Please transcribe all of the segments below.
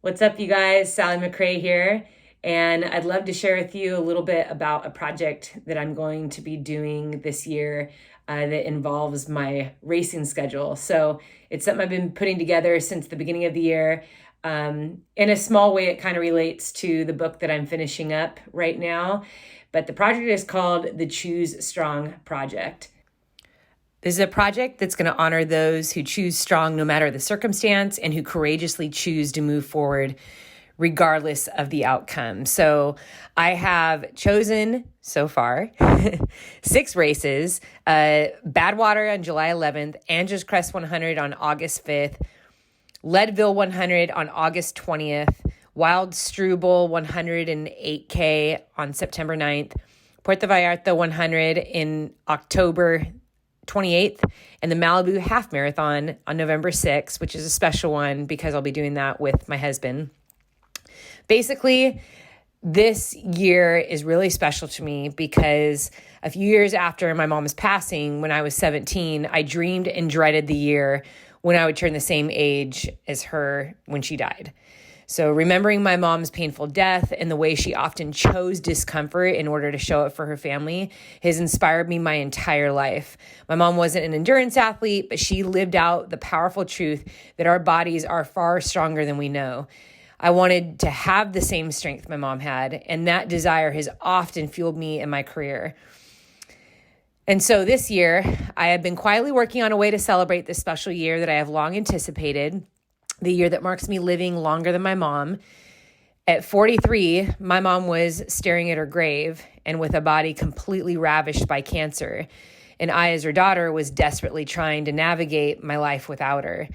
What's up, you guys? Sally McRae here, and I'd love to share with you a little bit about a project that I'm going to be doing this year that involves my racing schedule. So it's something I've been putting together since the beginning of the year. In a small way, it kind of relates to the book that I'm finishing up right now, but the project is called the Choose Strong Project. This is a project that's going to honor those who choose strong no matter the circumstance and who courageously choose to move forward regardless of the outcome. So I have chosen so far 6 races, Badwater on July 11th, Andrews Crest 100 on August 5th, Leadville 100 on August 20th, Wild Strubel 108K on September 9th, Puerto Vallarta 100 in October 28th, and the Malibu Half Marathon on November 6th, which is a special one because I'll be doing that with my husband. Basically, this year is really special to me because a few years after my mom's passing, when I was 17, I dreamed and dreaded the year when I would turn the same age as her when she died. So remembering my mom's painful death and the way she often chose discomfort in order to show it for her family has inspired me my entire life. My mom wasn't an endurance athlete, but she lived out the powerful truth that our bodies are far stronger than we know. I wanted to have the same strength my mom had, and that desire has often fueled me in my career. And so this year, I have been quietly working on a way to celebrate this special year that I have long anticipated, the year that marks me living longer than my mom. At 43, my mom was staring at her grave and with a body completely ravished by cancer. And I, as her daughter, was desperately trying to navigate my life without her.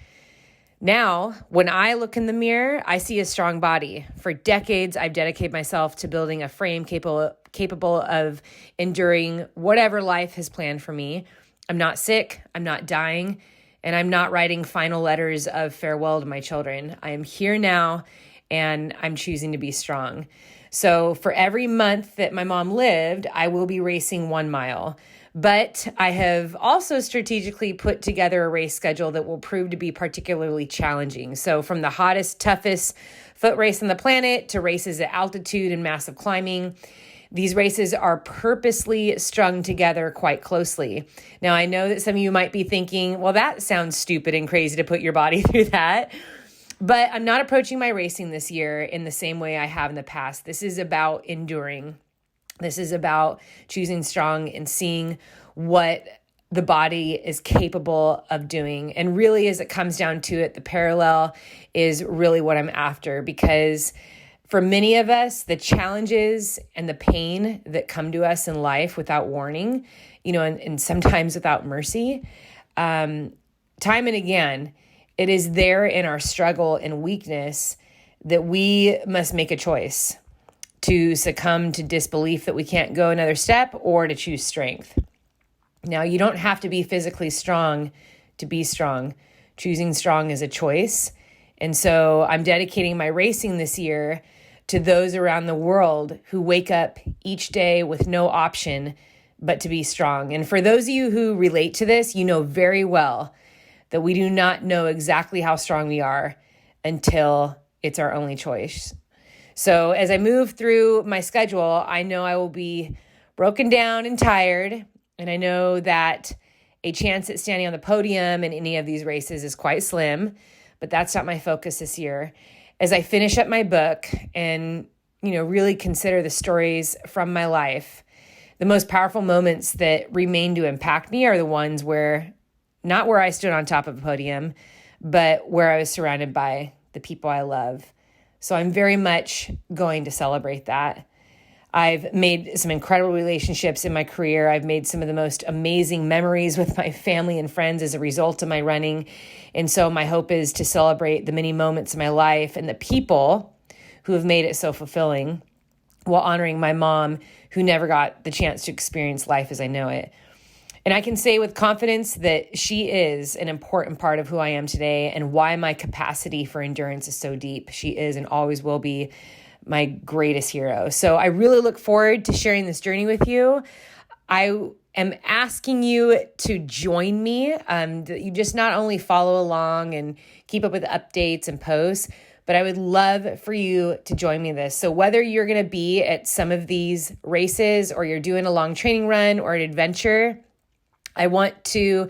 Now, when I look in the mirror, I see a strong body. For decades, I've dedicated myself to building a frame capable of enduring whatever life has planned for me. I'm not sick, I'm not dying, and I'm not writing final letters of farewell to my children. I am here now, and I'm choosing to be strong. So for every month that my mom lived, I will be racing 1 mile. But I have also strategically put together a race schedule that will prove to be particularly challenging. So from the hottest, toughest foot race on the planet to races at altitude and massive climbing, these races are purposely strung together quite closely. Now, I know that some of you might be thinking, well, that sounds stupid and crazy to put your body through that. But I'm not approaching my racing this year in the same way I have in the past. This is about enduring. This is about choosing strong and seeing what the body is capable of doing. And really, as it comes down to it, the parallel is really what I'm after, because for many of us, the challenges and the pain that come to us in life without warning, and sometimes without mercy, time and again, it is there in our struggle and weakness that we must make a choice to succumb to disbelief that we can't go another step or to choose strength. Now, you don't have to be physically strong to be strong. Choosing strong is a choice. And so I'm dedicating my racing this year to those around the world who wake up each day with no option but to be strong. And for those of you who relate to this, you know very well that we do not know exactly how strong we are until it's our only choice. So as I move through my schedule, I know I will be broken down and tired, and I know that a chance at standing on the podium in any of these races is quite slim, but that's not my focus this year. As I finish up my book and, really consider the stories from my life, the most powerful moments that remain to impact me are the ones not where I stood on top of a podium, but where I was surrounded by the people I love. So I'm very much going to celebrate that. I've made some incredible relationships in my career. I've made some of the most amazing memories with my family and friends as a result of my running. And so my hope is to celebrate the many moments in my life and the people who have made it so fulfilling while honoring my mom, who never got the chance to experience life as I know it. And I can say with confidence that she is an important part of who I am today and why my capacity for endurance is so deep. She is and always will be my greatest hero. So I really look forward to sharing this journey with you. I am asking you to join me. That you just not only follow along and keep up with updates and posts, but I would love for you to join me this. So whether you're going to be at some of these races or you're doing a long training run or an adventure, I want to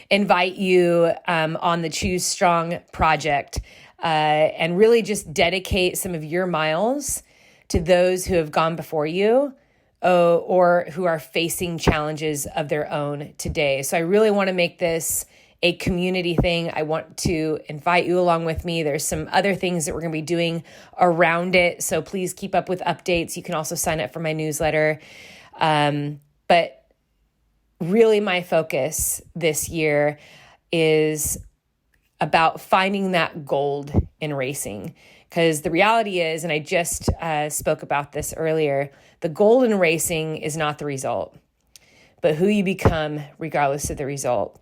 invite you on the Choose Strong project and really just dedicate some of your miles to those who have gone before you or who are facing challenges of their own today. So I really want to make this a community thing. I want to invite you along with me. There's some other things that we're going to be doing around it. So please keep up with updates. You can also sign up for my newsletter. But really my focus this year is about finding that gold in racing. Because the reality is, and I just spoke about this earlier, the gold in racing is not the result, but who you become regardless of the result.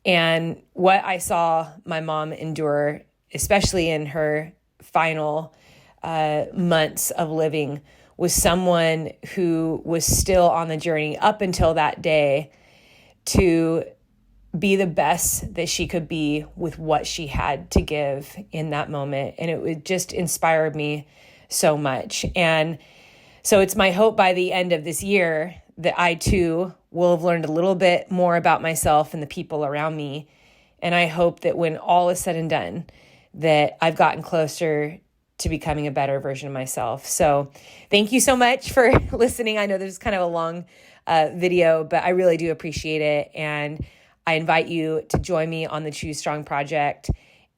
And what I saw my mom endure, especially in her final months of living, was someone who was still on the journey up until that day to be the best that she could be with what she had to give in that moment. And it would just inspired me so much. And so it's my hope by the end of this year that I too will have learned a little bit more about myself and the people around me. And I hope that when all is said and done, that I've gotten closer to becoming a better version of myself. So thank you so much for listening. I know this is kind of a long video, but I really do appreciate it. And I invite you to join me on the Choose Strong project.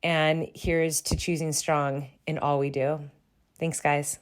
And here's to choosing strong in all we do. Thanks, guys.